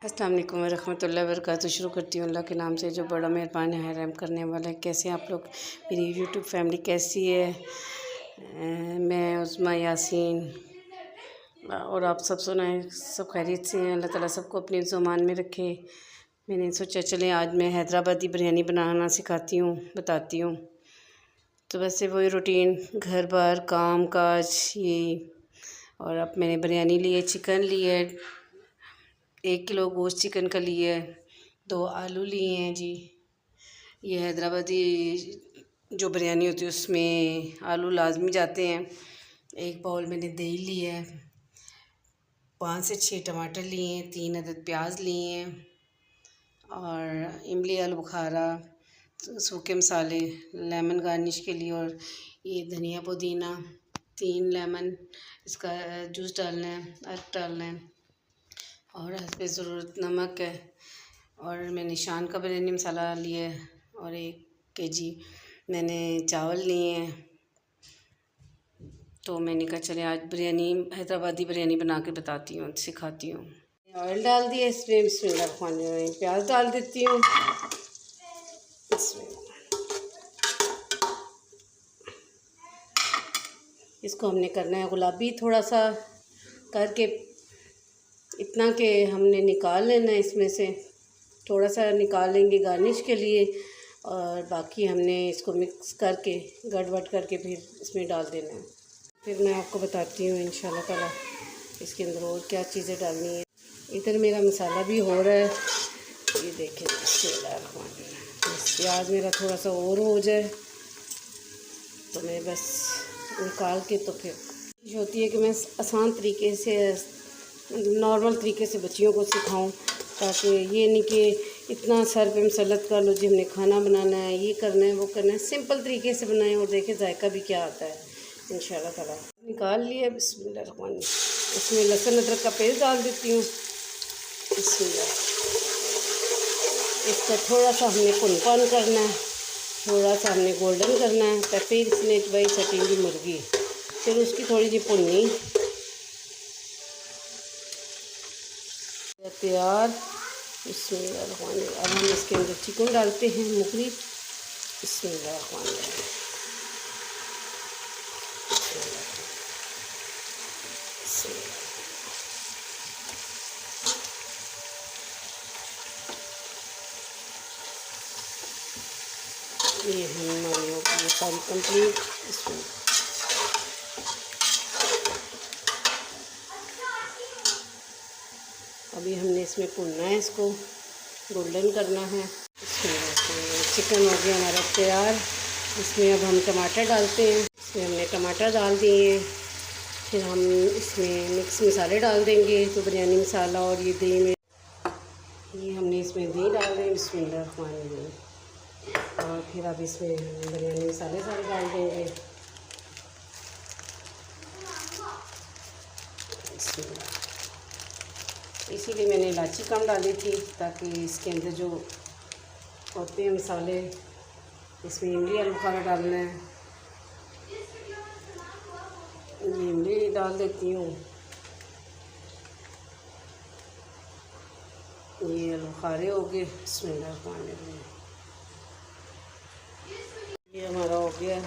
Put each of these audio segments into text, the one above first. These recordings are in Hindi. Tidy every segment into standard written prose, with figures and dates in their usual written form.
अस्सलाम वालेकुम रहमतुल्लाहि व बरकातुहू। शुरू करती हूँ अल्लाह के नाम से जो बड़ा मेहरबान है रहम करने वाला है। कैसे हैं आप लोग? मेरी यूट्यूब फैमिली कैसी है? मैं उस्मा यासीन और आप सब सुनाएं, सब खैरियत से हैं? अल्लाह ताला सबको अपने ज़ुबान में रखे। मैंने सोचा चलें आज मैं हैदराबादी बिरयानी बनाना सिखाती हूँ, बताती हूँ। तो वैसे वही रूटीन, घर बार काम काज यही। और अब मैंने बिरयानी ली है, चिकन लिए, 1 किलो गोश्त चिकन का लिए, 2 आलू लिए हैं जी। ये हैदराबादी जो बिरयानी होती है उसमें आलू लाजमी जाते हैं। 1 बाउल मैंने दही लिया है, 5 से 6 टमाटर लिए हैं, 3 अदद प्याज लिए हैं और इमली आलू बुखारा, सूखे मसाले, लेमन गार्निश के लिए, और ये धनिया पुदीना, 3 लेमन इसका जूस डालना है, अदरक डालना है और हस्बे ज़रूरत नमक है। और मैंने शान का बिरयानी मसाला लिया है और 1 केजी मैंने चावल लिए हैं। तो मैंने कहा चले आज बिरयानी हैदराबादी बिरयानी बना के बताती हूँ, सिखाती हूँ। ऑयल डाल दिया इसमें, बिस्मिल्लाह, प्याज डाल देती हूँ। इसको हमने करना है गुलाबी थोड़ा सा करके, इतना कि हमने निकाल लेना है, इसमें से थोड़ा सा निकालेंगे गार्निश के लिए और बाकी हमने इसको मिक्स करके गड़बड़ करके फिर इसमें डाल देना है। फिर मैं आपको बताती हूँ इंशाल्लाह ताला इसके अंदर और क्या चीज़ें डालनी है। इधर मेरा मसाला भी हो रहा है, ये देखें। प्याज मेरा थोड़ा सा और हो जाए तो मैं बस निकाल के, तो फिर होती है कि मैं आसान तरीके से, नॉर्मल तरीके से बच्चियों को सिखाऊं, ताकि ये नहीं कि इतना सर पे मसलत कर लो जी हमने खाना बनाना है, ये करना है, वो करना है। सिंपल तरीके से बनाएं और देखें जायका भी क्या आता है इंशाल्लाह ताला। निकाल लिया, बिस्मिल्लाह रहमान। इसमें लहसुन अदरक का पेस्ट डाल देती हूँ, बिस्मिल्लाह। इसका थोड़ा सा हमने पुनपन करना है, थोड़ा सा हमने गोल्डन करना है। तो फिर इसमें वही सटेंगी मुर्गी, फिर उसकी थोड़ी सी भुननी तैयार। बिस्मिल्लाह। अब हम इसके अंदर चिकन डालते हैं, मुकरी। बिस्मिल्लाह। ये हमारी हो गई सारी कंप्लीट। अभी हमने इसमें भुनना है, इसको गोल्डन करना है। चिकन हो गया हमारा तैयार। इसमें अब हम टमाटर डालते हैं। इसमें हमने टमाटर डाल दिए हैं। फिर हम इसमें मिक्स मसाले डाल देंगे, तो बिरयानी मसाला और ये दही में, ये हमने इसमें दही डाल दें, बिस्मिल्लाह। और फिर अब इसमें बिरयानी मसाले सारे डाल देंगे। इसीलिए मैंने इलायची कम डाली थी, ताकि इसके अंदर जो होते हैं मसाले, इसमें इमली आलू बुखारा डालना है, ये इमली डाल देती हूँ। ये आलू बुखारे हो गए, बिस्मिल्लाह। ये हमारा हो गया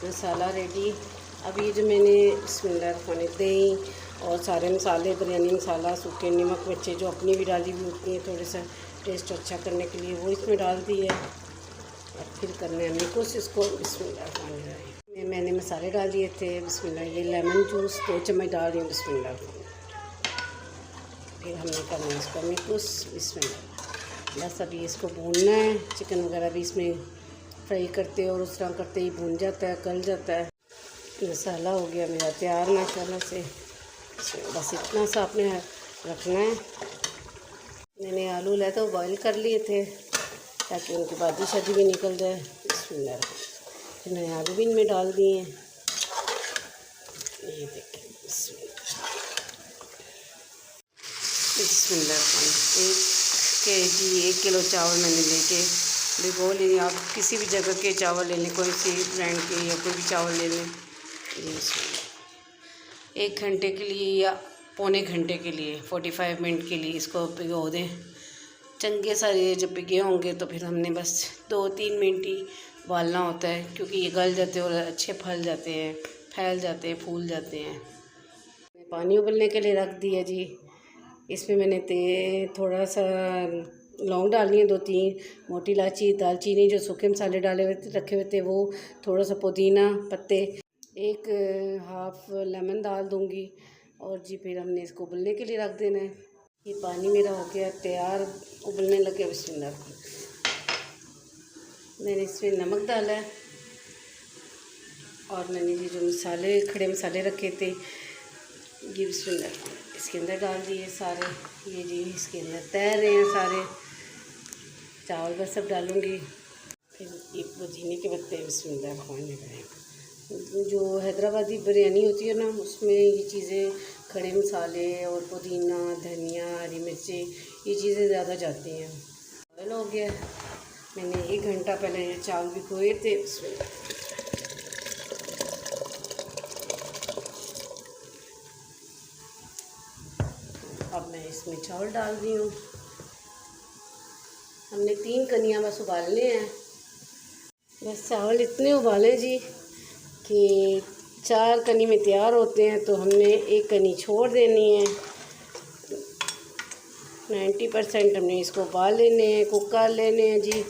मसाला रेडी। अब ये जो मैंने बिस्मिल्लाह दही और सारे मसाले, बिरयानी मसाला, सूखे नमक, मिर्ची जो अपनी भी डाली हुई होती हैं थोड़े सा टेस्ट अच्छा करने के लिए, वो इसमें डाल दी है। और फिर करने हमने कुछ इसको बिस्मिल्लाह। मैंने मसाले डाल दिए थे, बिस्मिल्लाह। ये लेमन जूस 2 चम्मच डाल दिए, बिस्मिल्लाह। फिर हमने करना है इसको मिक्स, बिस्मिल्लाह। बस अभी इसको भूनना है। चिकन वगैरह भी इसमें फ्राई करते और उस तरह करते ही भून जाता है, गल जाता है। मसाला हो गया मेरा तैयार माशाल्लाह से। बस इतना सा आपने रखना है। मैंने आलू लाए तो बॉईल कर लिए थे, ताकि उनकी बादी शादी भी निकल जाए। बिस्मिल्लाह। फिर मैंने आलू भी इनमें डाल दिए हैं, ये देखिए। बिस्मिल्लाह। 1 किलो चावल मैंने लेके भिगो लिए। आप किसी भी जगह के चावल ले लें, कोई सी ब्रांड के या कोई भी चावल ले लें। 1 घंटे के लिए या पौने घंटे के लिए 45 मिनट के लिए इसको भिगो दें। चंगे सारे जब भिगे होंगे तो फिर हमने बस 2-3 मिनट ही उबालना होता है, क्योंकि ये गल जाते हैं और अच्छे फैल जाते हैं, फूल जाते हैं। पानी उबलने के लिए रख दिया जी। इसमें मैंने थोड़ा सा लौंग डालनी है, 2-3 मोटी इलायची, दालचीनी, जो सूखे मसाले रखे हुए थे वो, थोड़ा सा पुदीना पत्ते, एक हाफ लेमन डाल दूँगी। और जी फिर हमने इसको उबलने के लिए रख देना है। ये पानी मेरा हो गया तैयार, उबलने लगे। बिस्मिल्लाह, मैंने इसमें नमक डाला है और मैंने ये जो खड़े मसाले रखे थे ये बिस्मिल्लाह इसके अंदर डाल दिए सारे। ये जी इसके अंदर तैर रहे हैं सारे। चावल बस सब डालूँगी। फिर ये पुदीने के पत्ते बिस्मिल्लाह खाने का। जो हैदराबादी बिरयानी होती है ना, उसमें ये चीज़ें, खड़े मसाले और पुदीना, धनिया, हरी मिर्ची, ये चीज़ें ज़्यादा जाती हैं। ऑयल हो गया। मैंने 1 घंटा पहले ये चावल भिगोए थे उसमें। अब मैं इसमें चावल डाल दी हूँ। हमने 3 कनियाँ बस उबालने हैं। बस चावल इतने उबाले जी कि 4 कनी में तैयार होते हैं, तो हमने 1 कनी छोड़ देनी है। 90% हमने इसको उबाल लेने हैं, कुक कर लेने हैं जी,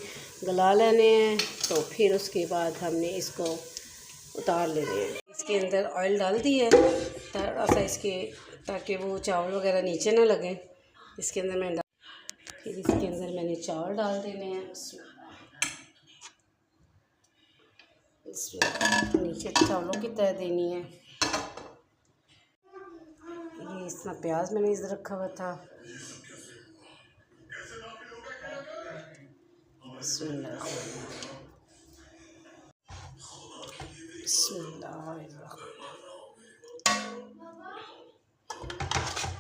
गला लेने हैं। तो फिर उसके बाद हमने इसको उतार लेने हैं। इसके अंदर ऑयल डाल दी है थोड़ा सा इसके, ताकि वो चावल वगैरह नीचे ना लगे। इसके अंदर फिर इसके अंदर मैंने चावल डाल देने हैं। इसमें नीचे चावलों की तह देनी है। ये इसमें प्याज मैंने इधर रखा हुआ था।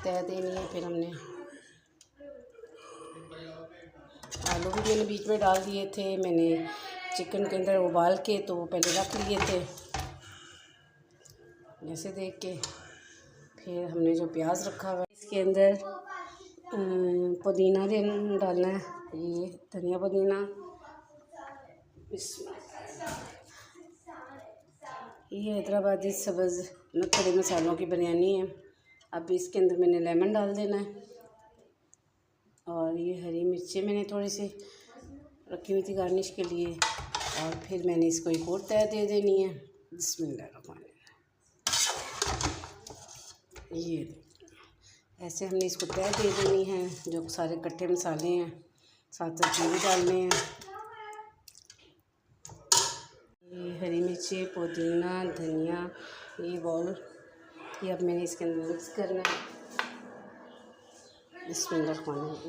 तह देनी है। फिर हमने आलू भी मैंने बीच में डाल दिए थे। मैंने चिकन के अंदर उबाल के तो वो पहले रख लिए थे जैसे देख के। फिर हमने जो प्याज रखा हुआ है इसके अंदर पुदीना डालना है, ये धनिया पुदीना। ये हैदराबादी सब्ज़ खड़े मसालों की बिरयानी है। अब इसके अंदर मैंने लेमन डाल देना है। और ये हरी मिर्चें मैंने थोड़ी सी रखी हुई थी गार्निश के लिए। और फिर मैंने इसको एक और तह दे देनी है। बिस्मिल्लाह, ये ऐसे हमने इसको तह दे देनी है। जो सारे कट्टे मसाले हैं साथ साथ भी डालने हैं। ये हरी मिर्ची, पुदीना, धनिया, ये बॉल, ये अब मैंने इसके अंदर मिक्स करना है। बिस्मिल्लाह,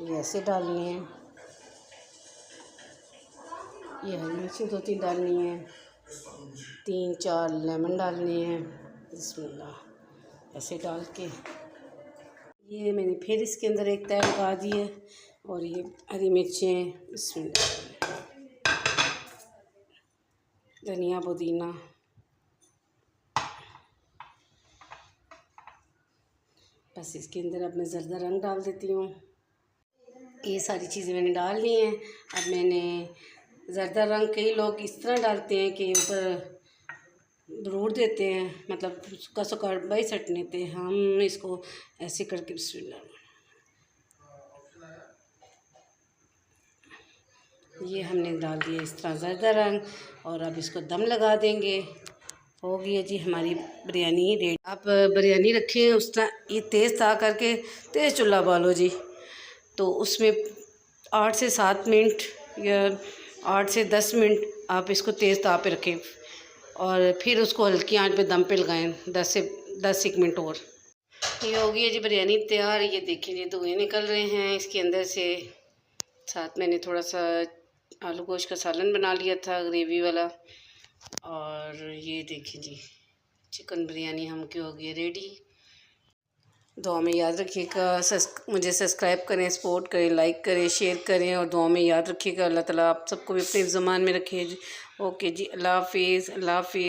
ये ऐसे डालनी है। ये हरी मिर्ची 2-3 डालनी है। 3-4 लेमन डालने हैं। बिस्मिल्लाह, ऐसे डाल के ये मैंने फिर इसके अंदर एक तह लगा दी है। और ये हरी मिर्चें, बिस्मिल्लाह, धनिया, पुदीना, बस इसके अंदर अब मैं ज़रदा रंग डाल देती हूँ। ये सारी चीज़ें मैंने डाल ली हैं। अब मैंने ज़रदा रंग, कई लोग इस तरह डालते हैं कि ऊपर ज़रूर देते हैं, मतलब उसका सुकड़वा ही सट लेते हैं। हम इसको ऐसे करके बिस्मिल्लाह, ये हमने डाल दिया इस तरह ज़रदा रंग। और अब इसको दम लगा देंगे। हो गई है जी हमारी बिरयानी रेडी। आप बिरयानी रखें उस तरह, ये तेज़ ता करके तेज़ चूल्हा बालो जी, तो उसमें 8 से 7 मिनट या 8 से 10 मिनट आप इसको तेज़ ताप पे रखें और फिर उसको हल्की आंच पे दम पे लगाएं 10 मिनट और। ये हो गई है जी बिरयानी तैयार। ये देखिए ये धुएँ निकल रहे हैं इसके अंदर से। साथ मैंने थोड़ा सा आलू गोश्त का सालन बना लिया था ग्रेवी वाला। और ये देखिए जी चिकन बिरयानी हम की हो गई रेडी। दुआ में याद रखिएगा, मुझे सब्सक्राइब करें, सपोर्ट करें, लाइक करें, शेयर करें और दुआ में याद रखिएगा। अल्लाह ताला आप सबको भी अपने ज़मान में रखे। ओके जी, अल्लाह हाफिज़, अल्लाह हाफिज़।